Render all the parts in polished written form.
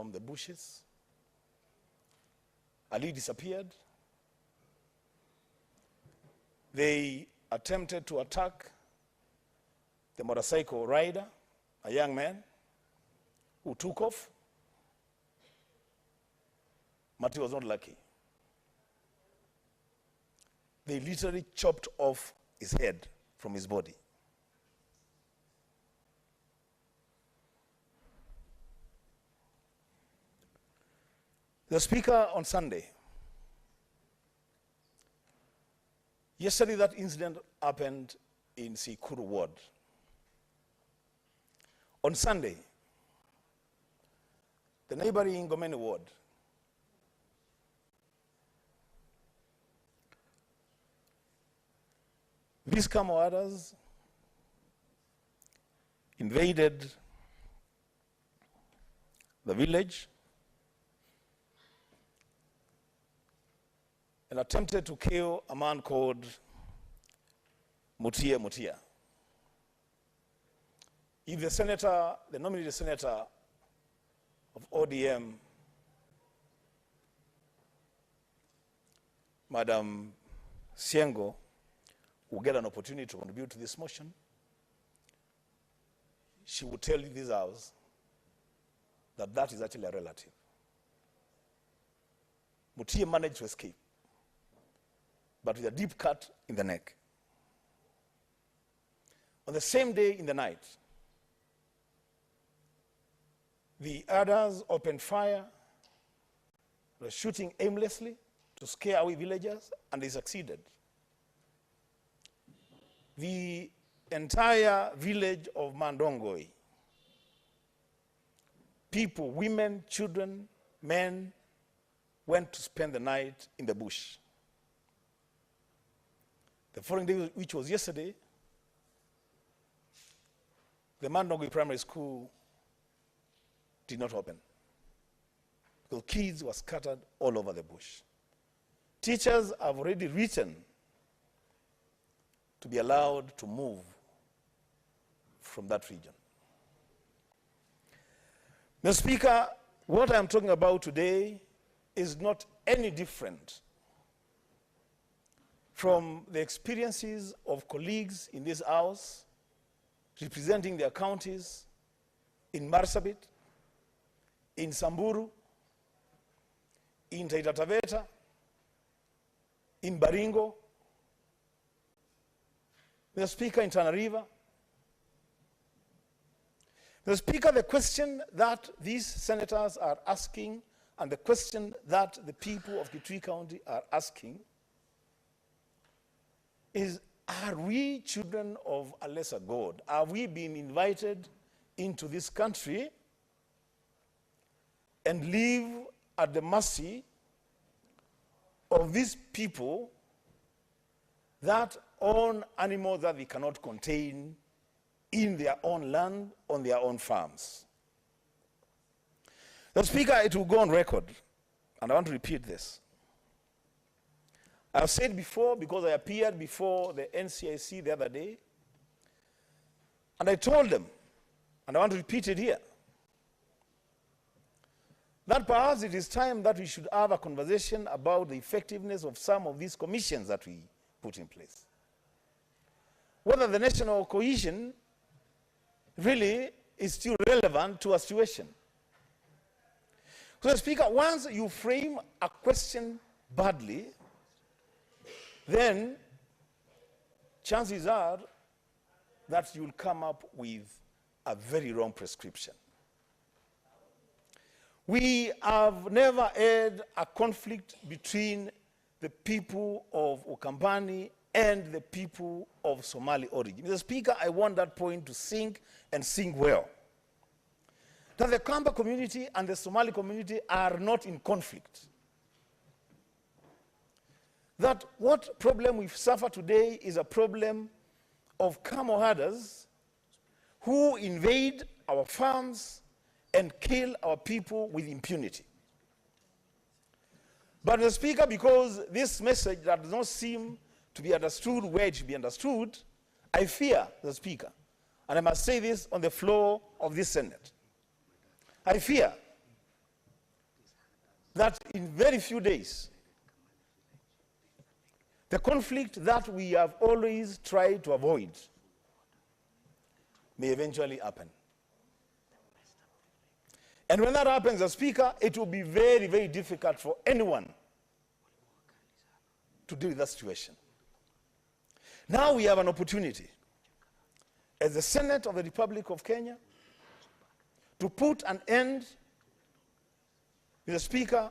from the bushes. Ali disappeared. They attempted to attack the motorcycle rider, a young man who took off. Mati was not lucky. They literally chopped off his head from his body. The speaker on Sunday, yesterday that incident happened in Sikuru ward. On Sunday, the neighboring Ngomeni ward, these Kamoadas invaded the village and attempted to kill a man called Mutia. If the senator, the nominated senator of ODM, Madam Siengo, will get an opportunity to contribute to this motion, she will tell you this house that that is actually a relative. Mutia managed to escape, but with a deep cut in the neck. On the same day in the night, the others opened fire, were shooting aimlessly to scare away villagers, and they succeeded. The entire village of Mandongoi, people, women, children, men, went to spend the night in the bush. The following day, which was yesterday, the Mandongoi Primary School did not open because kids were scattered all over the bush. Teachers have already written to be allowed to move from that region. Mr. Speaker, what I'm talking about today is not any different from the experiences of colleagues in this house representing their counties in Marsabit, in Samburu, in Taita Taveta, in Baringo, the Speaker in Tana River. The Speaker, the question that these senators are asking and the question that the people of Kitui County are asking is, are we children of a lesser God? Are we being invited into this country and live at the mercy of these people that own animals that they cannot contain in their own land, on their own farms? The Speaker, it will go on record, and I want to repeat this. I've said before, because I appeared before the NCIC the other day, and I told them, and I want to repeat it here, that perhaps it is time that we should have a conversation about the effectiveness of some of these commissions that we put in place. Whether the national cohesion really is still relevant to a situation. So, Speaker, once you frame a question badly, then chances are that you'll come up with a very wrong prescription. We have never had a conflict between the people of Ukambani and the people of Somali origin. Mr. Speaker, I want that point to sink and sink well. That the Kamba community and the Somali community are not in conflict. That what problem we suffer today is a problem of camel herders who invade our farms and kill our people with impunity. But Mr. Speaker, because this message that does not seem to be understood where it should be understood, I fear, Mr. Speaker, and I must say this on the floor of this Senate, I fear that in very few days, the conflict that we have always tried to avoid may eventually happen. And when that happens, as Speaker, it will be very, very difficult for anyone to deal with that situation. Now we have an opportunity, as the Senate of the Republic of Kenya, to put an end, Mr. Speaker,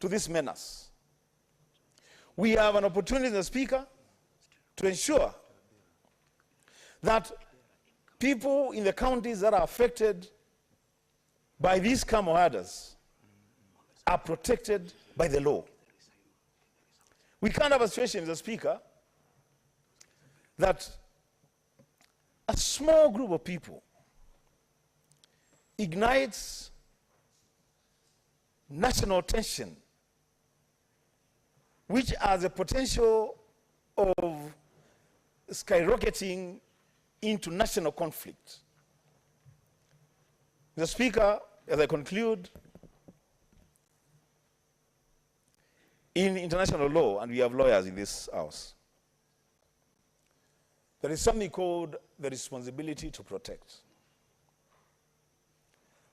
to this menace. We have an opportunity, Mr. Speaker, to ensure that people in the counties that are affected by these camel herders are protected by the law. We can't have a situation, Mr. Speaker, that a small group of people ignites national tension, which has a potential of skyrocketing into national conflict. Mr. Speaker, as I conclude, in international law, and we have lawyers in this house, there is something called the responsibility to protect.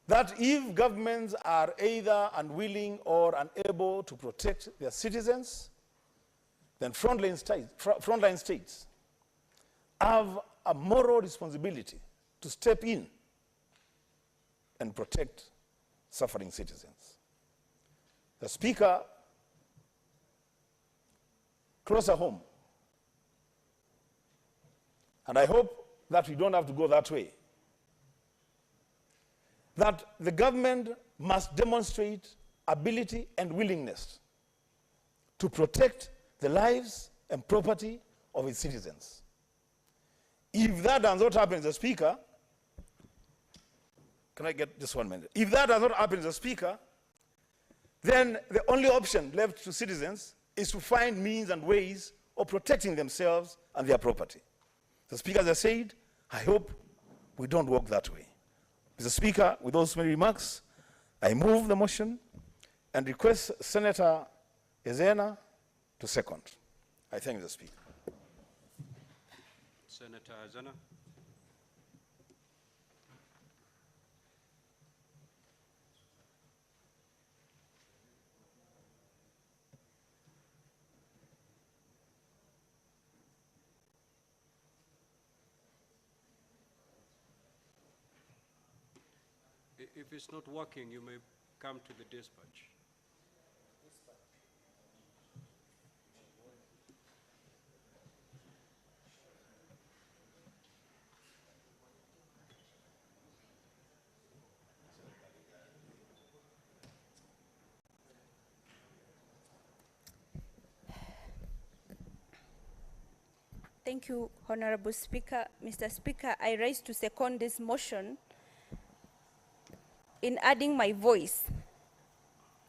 That if governments are either unwilling or unable to protect their citizens, then frontline states have a moral responsibility to step in and protect suffering citizens. The Speaker, closer home, and I hope that we don't have to go that way, that the government must demonstrate ability and willingness to protect the lives and property of its citizens. If that does not happen, Mr. Speaker, can I get just 1 minute? If that does not happen, Mr. Speaker, then the only option left to citizens is to find means and ways of protecting themselves and their property. The Speaker, as I said, I hope we don't walk that way. Mr. Speaker, with those many remarks, I move the motion and request Senator Ezena to second. I thank the Speaker. Senator Ezena. If it's not working, you may come to the dispatch. Thank you, Honorable Speaker. Mr. Speaker, I rise to second this motion in adding my voice.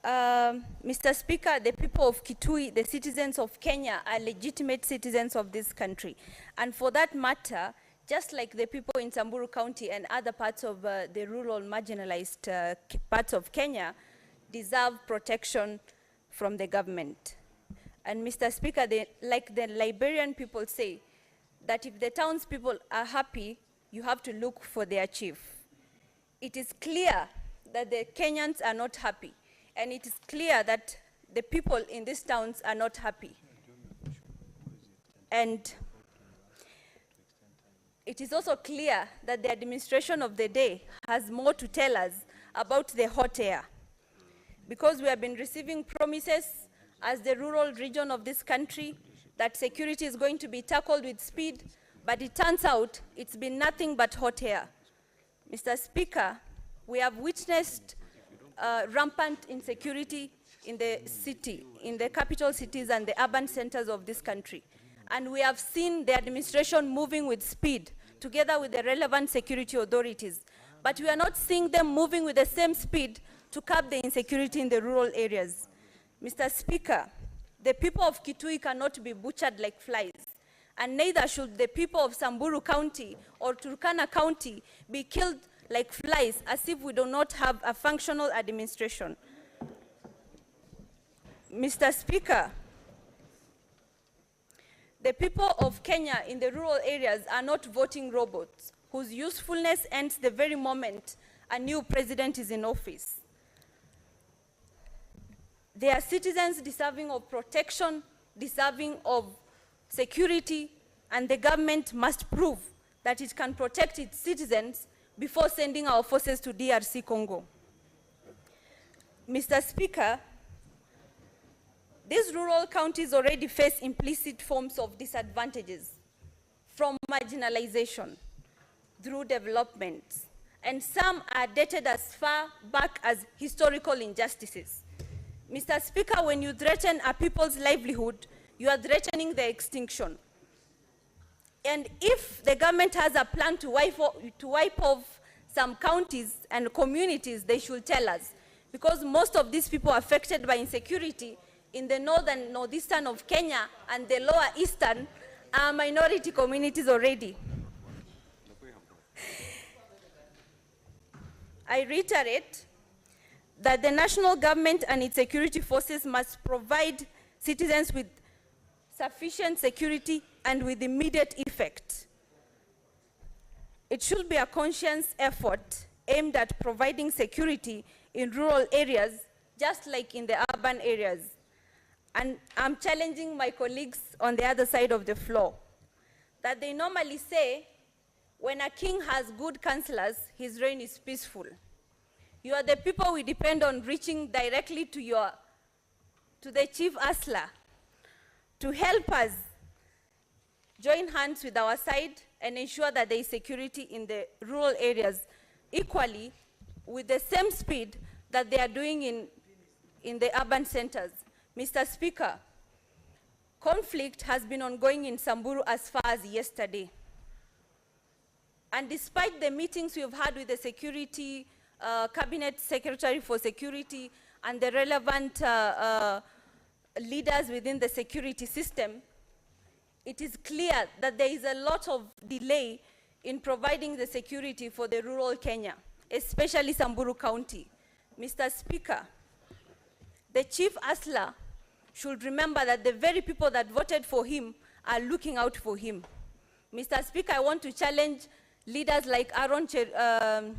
Mr. Speaker, the people of Kitui, the citizens of Kenya, are legitimate citizens of this country. And for that matter, just like the people in Samburu County and other parts of the rural marginalized parts of Kenya, deserve protection from the government. And Mr. Speaker, like the Liberian people say, that if the townspeople are happy, you have to look for their chief. It is clear that the Kenyans are not happy, and it is clear that the people in these towns are not happy. And it is also clear that the administration of the day has more to tell us about the hot air, because we have been receiving promises as the rural region of this country that security is going to be tackled with speed, but it turns out it's been nothing but hot air. Mr. Speaker, we have witnessed rampant insecurity in the city, in the capital cities and the urban centers of this country. And we have seen the administration moving with speed, together with the relevant security authorities. But we are not seeing them moving with the same speed to curb the insecurity in the rural areas. Mr. Speaker, the people of Kitui cannot be butchered like flies, and neither should the people of Samburu County or Turkana County be killed like flies as if we do not have a functional administration. Mr. Speaker, the people of Kenya in the rural areas are not voting robots whose usefulness ends the very moment a new president is in office. They are citizens deserving of protection, deserving of security, and the government must prove that it can protect its citizens before sending our forces to DRC Congo. Mr. Speaker, these rural counties already face implicit forms of disadvantages, from marginalization through development, and some are dated as far back as historical injustices. Mr. Speaker, when you threaten a people's livelihood, you are threatening their extinction. And if the government has a plan to wipe off some counties and communities, they should tell us. Because most of these people affected by insecurity in the northern, northeastern of Kenya and the lower eastern are minority communities already. I reiterate that the national government and its security forces must provide citizens with sufficient security and with immediate effect. It should be a conscious effort aimed at providing security in rural areas, just like in the urban areas. And I'm challenging my colleagues on the other side of the floor, that they normally say, when a king has good counselors, his reign is peaceful. You are the people we depend on reaching directly to the chief Asla to help us join hands with our side and ensure that there is security in the rural areas equally with the same speed that they are doing in the urban centers. Mr. Speaker, conflict has been ongoing in Samburu as far as yesterday. And despite the meetings we've had with the security, cabinet secretary for security and the relevant leaders within the security system, it is clear that there is a lot of delay in providing the security for the rural Kenya, especially Samburu County. Mr. Speaker, the Chief Asla should remember that the very people that voted for him are looking out for him. Mr. Speaker, I want to challenge leaders like Samson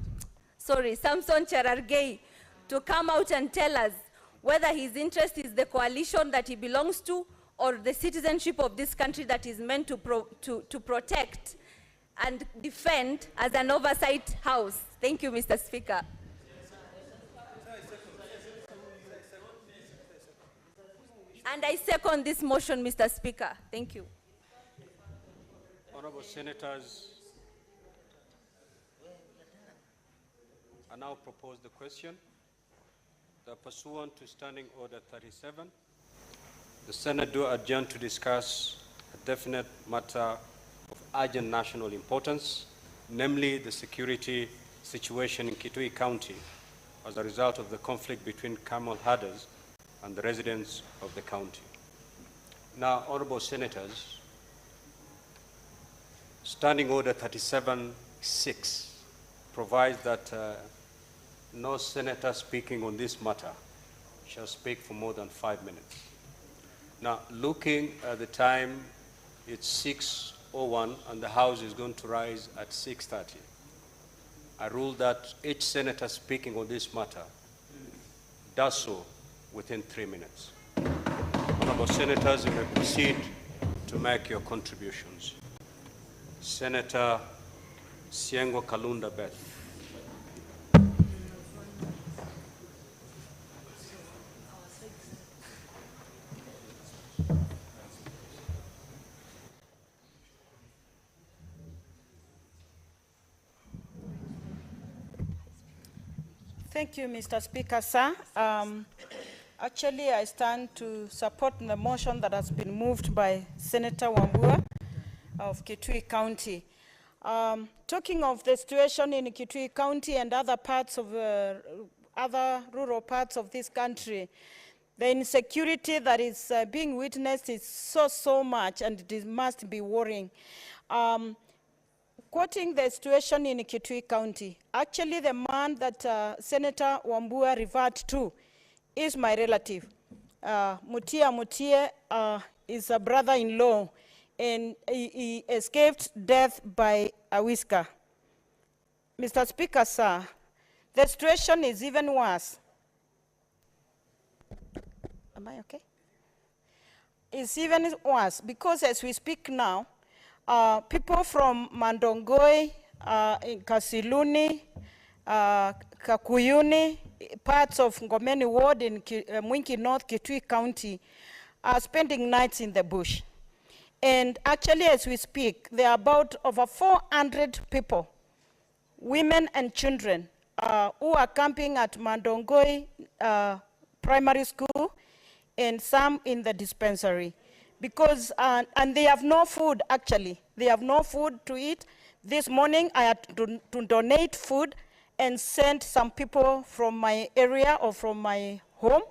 Cherargei to come out and tell us whether his interest is the coalition that he belongs to or the citizenship of this country that is meant to protect and defend as an oversight house. Thank you, Mr. Speaker. And I second this motion, Mr. Speaker. Thank you. Honorable Senators, I now propose the question that pursuant to Standing Order 37, the Senate do adjourn to discuss a definite matter of urgent national importance, namely the security situation in Kitui County as a result of the conflict between camel herders and the residents of the county. Now, Honorable Senators, Standing Order 37(6) provides that no senator speaking on this matter shall speak for more than 5 minutes. Now, looking at the time, it's 6:01 and the House is going to rise at 6:30. I rule that each senator speaking on this matter does so within 3 minutes. Honorable Senators, you may proceed to make your contributions. Senator Siengo Kalunda Beth. Thank you, Mr. Speaker, sir. Actually, I stand to support the motion that has been moved by Senator Wambua of Kitui County. Talking of the situation in Kitui County and other parts of other rural parts of this country, the insecurity that is being witnessed is so much, and it must be worrying. Quoting the situation in Kitui County, actually the man that Senator Wambua referred to is my relative. Mutie is a brother-in-law, and he escaped death by a whisker. Mr. Speaker, sir, the situation is even worse. Am I okay? It's even worse because as we speak now, people from Mandongoi, Kasiluni, Kakuyuni, parts of Ngomeni Ward in Mwingi North, Kitui County, are spending nights in the bush. And actually, as we speak, there are about over 400 people, women and children, who are camping at Mandongoi Primary School and some in the dispensary. Because, and they have no food, actually. They have no food to eat. This morning, I had to donate food and send some people from my area or from my home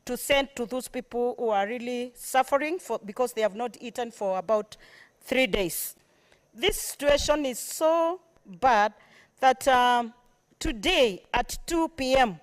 to send to those people who are really suffering because they have not eaten for about 3 days. This situation is so bad that today at 2 p.m.,